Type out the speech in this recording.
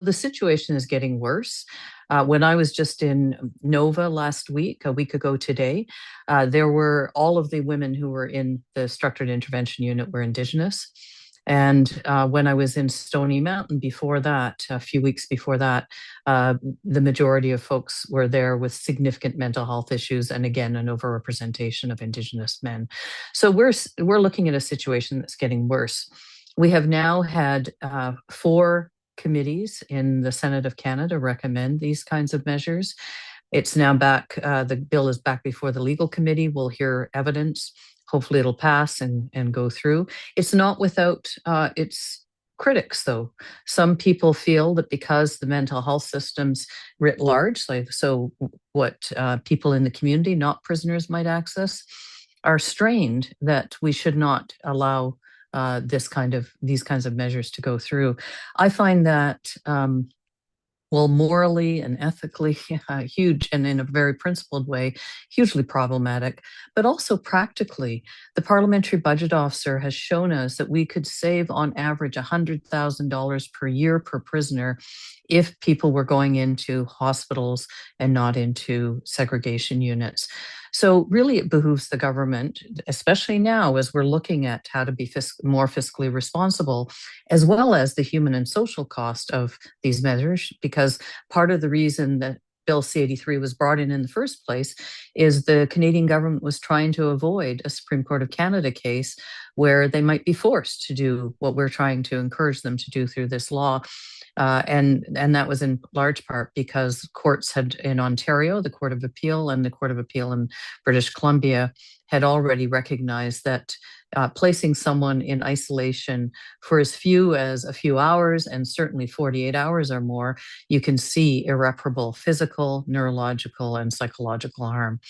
The situation is getting worse. When I was just in Nova last week, a week ago today, there were all of the women who were in the structured intervention unit were Indigenous. And when I was in Stony Mountain before that, a few weeks before that, the majority of folks were there with significant mental health issues, and again, an overrepresentation of Indigenous men. So we're looking at a situation that's getting worse. We have now had four committees in the Senate of Canada recommend these kinds of measures. It's now back, the bill is back before the legal committee. We'll hear evidence. Hopefully it'll pass and go through. It's not without its critics, though. Some people feel that because the mental health systems writ large, like so what people in the community, not prisoners, might access, are strained, that we should not allow these kinds of measures to go through. I find that well, morally and ethically, huge, and in a very principled way, hugely problematic, but also practically. The Parliamentary Budget Officer has shown us that we could save on average $100,000 per year per prisoner if people were going into hospitals and not into segregation units. So really it behooves the government, especially now as we're looking at how to be more fiscally responsible, as well as the human and social cost of these measures, because part of the reason that Bill C-83 was brought in the first place is the Canadian government was trying to avoid a Supreme Court of Canada case where they might be forced to do what we're trying to encourage them to do through this law. And that was in large part because courts had in Ontario, the Court of Appeal and the Court of Appeal in British Columbia had already recognized that placing someone in isolation for as few as a few hours and certainly 48 hours or more, you can see irreparable physical, neurological, and psychological harm.